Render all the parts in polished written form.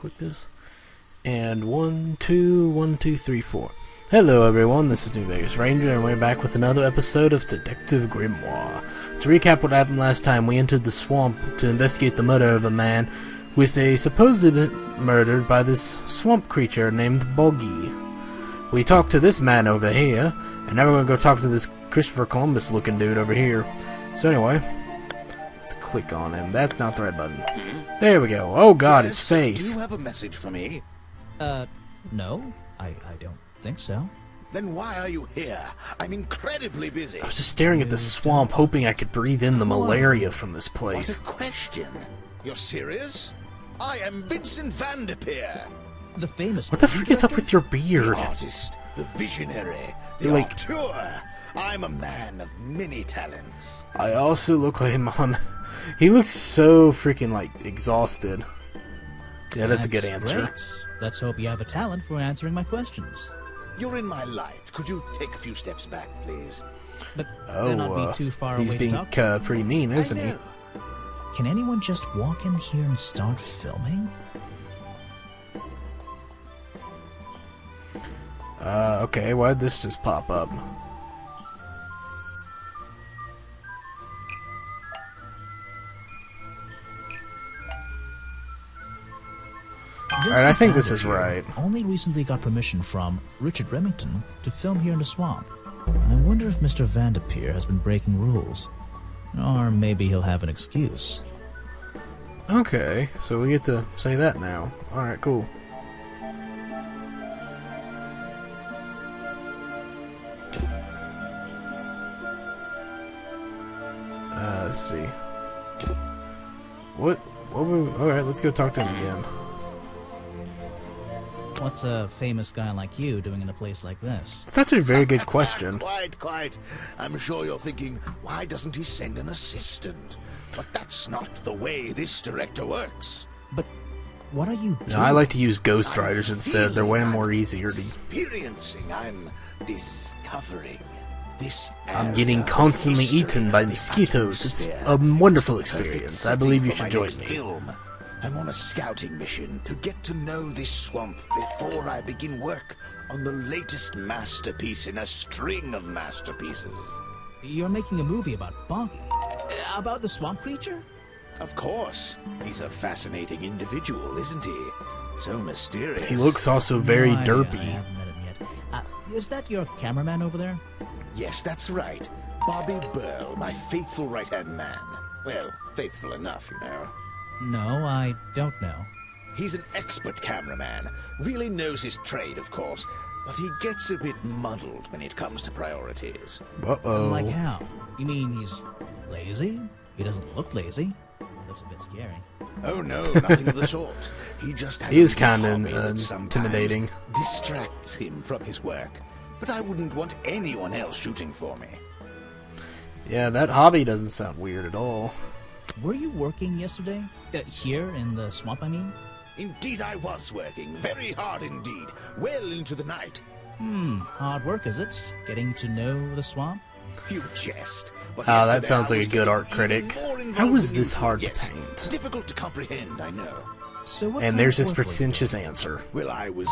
click this. And 1, 2, 1, 2, 3, 4. Hello everyone, this is New Vegas Ranger, and we're back with another episode of Detective Grimoire. To recap what happened last time, we entered the swamp to investigate the murder of a man with a supposed murdered by this swamp creature named Boggy. We talked to this man over here, and now we're going to go talk to this Christopher Columbus looking dude over here. So anyway, let's click on him. That's not the right button. There we go. Oh god, his face. Do you have a message for me? No. I don't think so. Then why are you here? I'm incredibly busy. I was just staring at the swamp, hoping I could breathe in the malaria from this place. What a question. You're serious? I am Vincent Van der Peer. The famous... What the frick is up with your beard? The artist, the visionary, the You're like... auteur. I'm a man of many talents. I also look like him on... He looks so freaking, like, exhausted. Yeah, that's a good answer. Great. Let's hope you have a talent for answering my questions. You're in my light. Could you take a few steps back, please? But they'll not be too far he's away being to talk. pretty mean, isn't he? Can anyone just walk in here and start filming? Okay, why'd this just pop up? Alright, I think this is right. Only recently got permission from Richard Remington to film here in the swamp. I wonder if Mr. Van der Peer has been breaking rules. Or maybe he'll have an excuse. Okay, so we get to say that now. Alright, cool. Let's see. Alright, let's go talk to him again. What's a famous guy like you doing in a place like this? It's actually a very good question. Quite. I'm sure you're thinking, why doesn't he send an assistant? But that's not the way this director works. But what are you doing? No, I like to use Ghost Riders instead. They're way more easier to... Experiencing, I'm discovering. I'm getting constantly eaten by mosquitoes. It's a wonderful experience. I believe you should join me. I'm on a scouting mission to get to know this swamp before I begin work on the latest masterpiece in a string of masterpieces. You're making a movie about Boggy? About the swamp creature? Of course. He's a fascinating individual, isn't he? So mysterious. He looks also very derpy. I haven't met him yet. Is that your cameraman over there? Yes, that's right. Bobby Burl, my faithful right-hand man. Well, faithful enough, you know. No, I don't know. He's an expert cameraman. Really knows his trade, of course. But he gets a bit muddled when it comes to priorities. Uh-oh. Like how? You mean he's lazy? He doesn't look lazy. He looks a bit scary. Oh no, nothing of the sort. He just has He is kind kind of of intimidating. Distracts him from his work. But I wouldn't want anyone else shooting for me. Yeah, that hobby doesn't sound weird at all. Were you working yesterday? Here in the swamp, I mean? Indeed I was working. Very hard indeed. Well into the night. Hard work, is it? Getting to know the swamp? You jest. But Ah, that yesterday sounds I like was a good art getting critic. even more involved How was with this you. hard to Yes, paint? difficult to comprehend, I know. So what And kind there's of his work was it? pretentious answer. Well, I was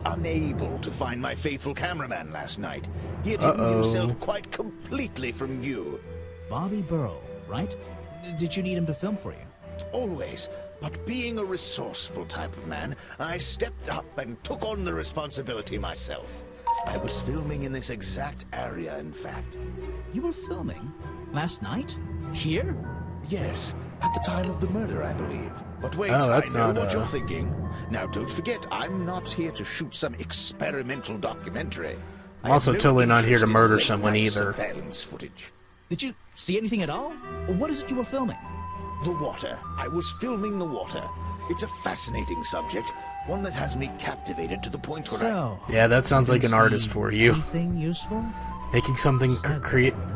unable to find my faithful cameraman last night. He had hidden himself quite completely from view. Bobby Burrow, right? Did you need him to film for you? Always. But being a resourceful type of man, I stepped up and took on the responsibility myself. I was filming in this exact area, in fact. You were filming? Last night? Here? Yes, at the time of the murder, I believe. But wait, Oh, that's I know not, what you're thinking. Now, don't forget, I'm not here to shoot some experimental documentary. I'm also totally not here to interest in murder late someone night either. Surveillance footage. Did you see anything at all? What is it you were filming? The water. I was filming the water. It's a fascinating subject, one that has me captivated to the point where So, Yeah, that sounds like an artist for you. Anything useful? Making something,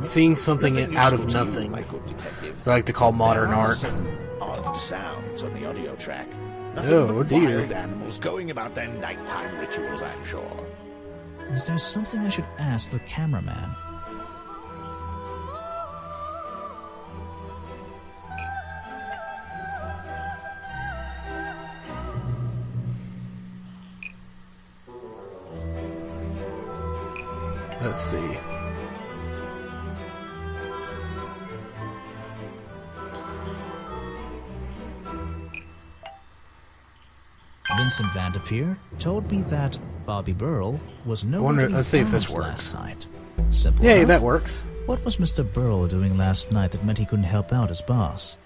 seeing something Nothing out of useful to you, nothing. my good detective. So I like to call modern There are art. some odd sounds on the audio track. Nothing Oh, but dear. wild animals going about their nighttime rituals, I'm sure. Is there something I should ask the cameraman? Let's see. Vincent Vanderpeer told me that Bobby Burrell was nowhere to be Let's see if this found works. last night. Simple Yeah, enough. that works. What was Mr. Burrell doing last night that meant he couldn't help out his boss?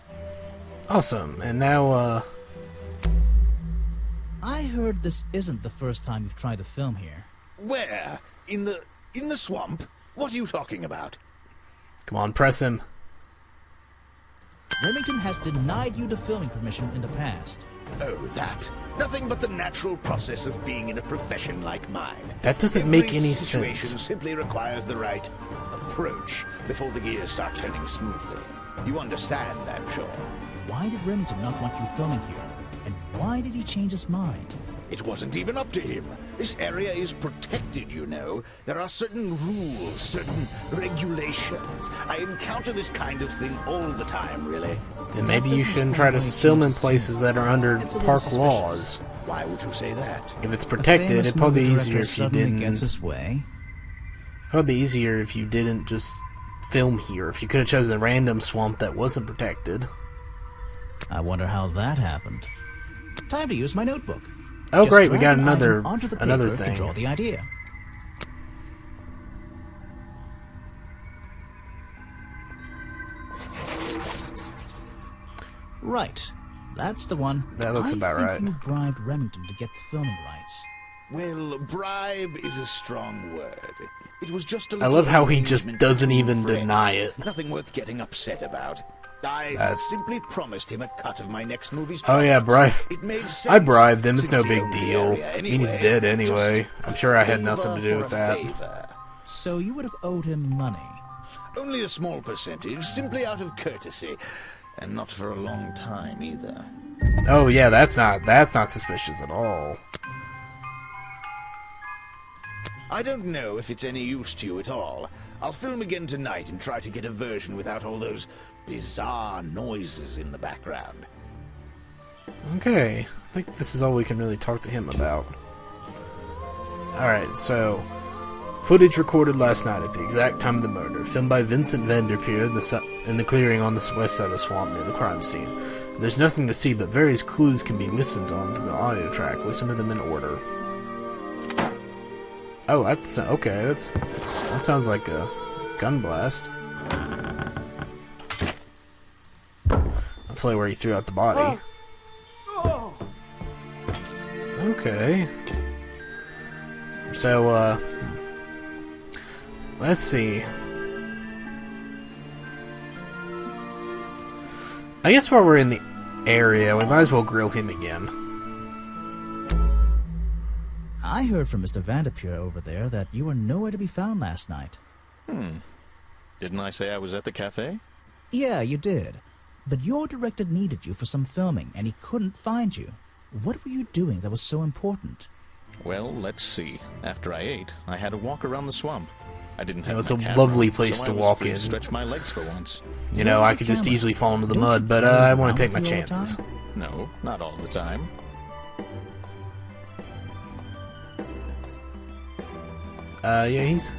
Awesome. And now, I heard this isn't the first time you've tried to film here. Where? In the swamp? What are you talking about? come on, press him. Remington has denied you the filming permission in the past. Oh, that. Nothing but the natural process of being in a profession like mine. That doesn't Every make any situation sense. simply requires the right approach before the gears start turning smoothly. You understand, I'm sure. Why did Remington not want you filming here? And why did he change his mind? It wasn't even up to him. This area is protected, you know. There are certain rules, certain regulations. I encounter this kind of thing all the time, really. Then maybe you doesn't shouldn't try to explain why he film in changes places that are under It's a little park suspicious. laws. Why would you say that? If it's A protected, famous it'd probably be movie easier director if you suddenly didn't. gets his way. Probably easier if you didn't just film here. If you could have chosen a random swamp that wasn't protected. I wonder how that happened. Time to use my notebook. Oh, Just great! We drag got an another item onto the another paper to draw thing. the idea. Right. That's the one. That looks about I right. think you bribed Remington to get the filming rights. Well, bribe is a strong word. It was just a I love how he little just arrangement doesn't between even friends. deny it. Nothing worth getting upset about. I That's- simply promised him a cut of my next movie's Oh yeah, profits. bribe. It made sense. I bribed him. It's no since he big owned the deal. area I mean, he's anyway. dead anyway. Just I'm sure I had favor nothing to do for with a that. favor. So you would have owed him money. Only a small percentage, simply out of courtesy, and not for a long time either. Oh yeah, that's not suspicious at all. I don't know if it's any use to you at all. I'll film again tonight and try to get a version without all those bizarre noises in the background. Okay, I think this is all we can really talk to him about. Alright, so footage recorded last night at the exact time of the murder, filmed by Vincent Vanderpeer in the clearing on the west side of the swamp near the crime scene. There's nothing to see, but various clues can be listened on to the audio track. Listen to them in order. Oh, that's okay. That sounds like a gun blast. That's probably where he threw out the body. Okay. So, let's see. I guess while we're in the area, we might as well grill him again. I heard from Mr. Vanderpeer over there that you were nowhere to be found last night. Didn't I say I was at the cafe? Yeah, you did. But your director needed you for some filming, and he couldn't find you. What were you doing that was so important? Well, let's see. After I ate, I had a walk around the swamp. I didn't have it's my a camera, lovely place so to I was walk free in. to stretch my legs for once. You know, I could just easily fall into the mud, but I want to take my chances. No, not all the time. Yeah, he's...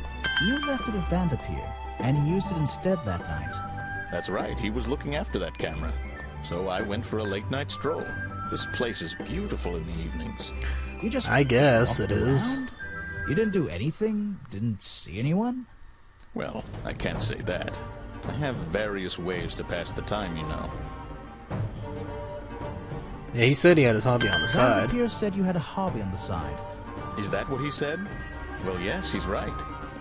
You left it with Vanderpeer, and he used it instead that night. That's right, he was looking after that camera. So I went for a late-night stroll. This place is beautiful in the evenings. You just I guess walked it is. around? You didn't do anything? Didn't see anyone? Well, I can't say that. I have various ways to pass the time, you know. Yeah, he said he had his hobby on the side. Vanderpeer said you had a hobby on the side. Is that what he said? Well, yes, he's right.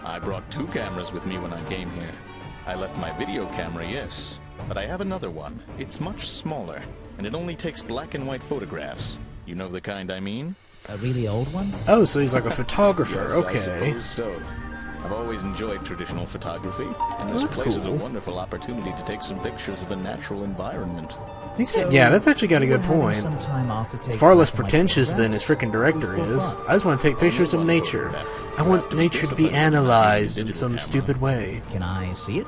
I brought 2 cameras with me when I came here. I left my video camera, yes, but I have another one. It's much smaller, and it only takes black and white photographs. You know the kind I mean? A really old one? Oh, so he's like a photographer. Yes, I Okay. suppose so. I've always enjoyed traditional photography, and this that's place is a cool. wonderful opportunity to take some pictures of a natural environment. He said, yeah, that's actually got a you good were having point. some time off to It's take far less black and white pretentious than his photographs? freaking director It was for is. fun. I just want to take pictures of Only one nature. photograph. I You want have to be nature to be disciplined, not analyzed using in digital some camera. stupid way. Can I see it?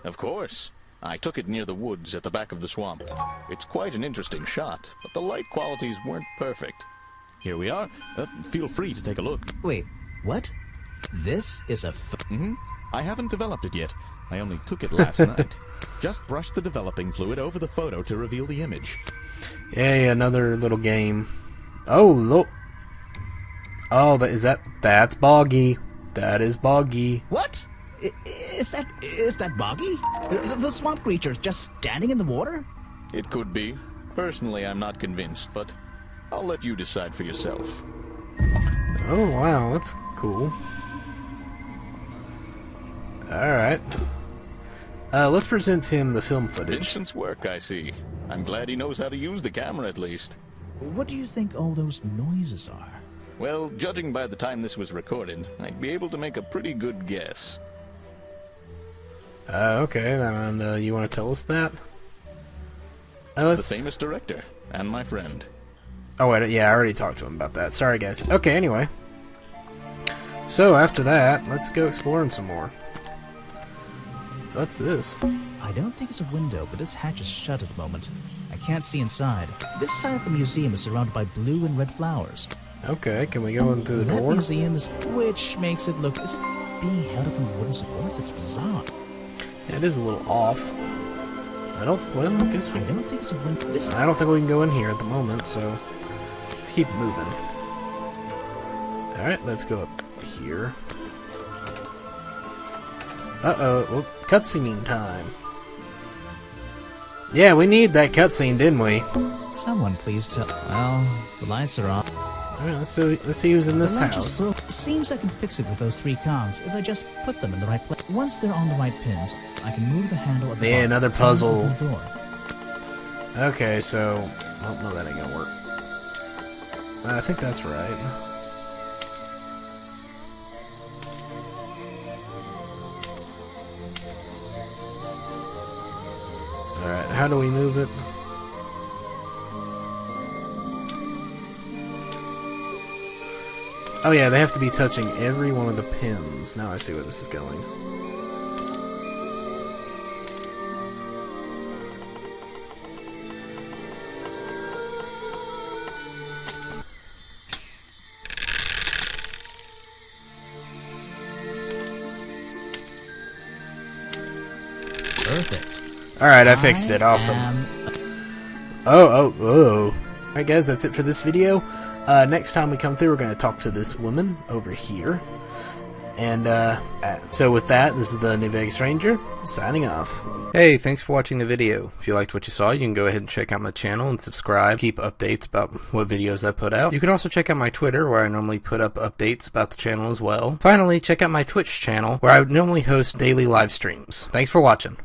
Of course. I took it near the woods at the back of the swamp. It's quite an interesting shot, but the light qualities weren't perfect. Here we are. Feel free to take a look. Wait, what? This is a I haven't developed it yet. I only took it last night. Just brush the developing fluid over the photo to reveal the image. Yay, another little game. Oh, look. Oh, that's Boggy. That is Boggy. What? Is that Boggy? The swamp creature just standing in the water? It could be. Personally, I'm not convinced, but I'll let you decide for yourself. Oh, wow, that's cool. Alright. Let's present him the film footage. Vincent's work, I see. I'm glad he knows how to use the camera, at least. What do you think all those noises are? Well, judging by the time this was recorded, I'd be able to make a pretty good guess. Okay, then you want to tell us that? The famous director, and my friend. Oh, wait, yeah, I already talked to him about that. Sorry, guys. Okay, anyway. So, after that, let's go exploring some more. What's this? I don't think it's a window, but this hatch is shut at the moment. I can't see inside. This side of the museum is surrounded by blue and red flowers. Okay, can we go in through the That door? museum is... Which makes it look... Is it being held up in wooden supports? It's bizarre. Yeah, it is a little off. Well, I guess I don't think it's a window. This... I don't think we can go in here at the moment, so let's keep moving. Alright, let's go up here. Uh-oh, well, cutscene time. Yeah, we need that cutscene, didn't we? Someone please tell... Well, the lights are on. Alright, let's see who's in this The latch is house. broke. It seems I can fix it with those 3 cogs if I just put them in the right place. Once they're on the right pins, I can move the handle at the Yeah, bottom another and puzzle. open the door. Okay, so... Oh, no, that ain't gonna work. I think that's right. Alright, how do we move it? Oh yeah, they have to be touching every one of the pins. Now I see where this is going. Perfect. Alright, I fixed it. Awesome. Oh. Alright guys, that's it for this video. Next time we come through, we're going to talk to this woman over here. And, so with that, this is the New Vegas Ranger, signing off. Hey, thanks for watching the video. If you liked what you saw, you can go ahead and check out my channel and subscribe. Keep updates about what videos I put out. You can also check out my Twitter, where I normally put up updates about the channel as well. Finally, check out my Twitch channel, where I normally host daily live streams. Thanks for watching.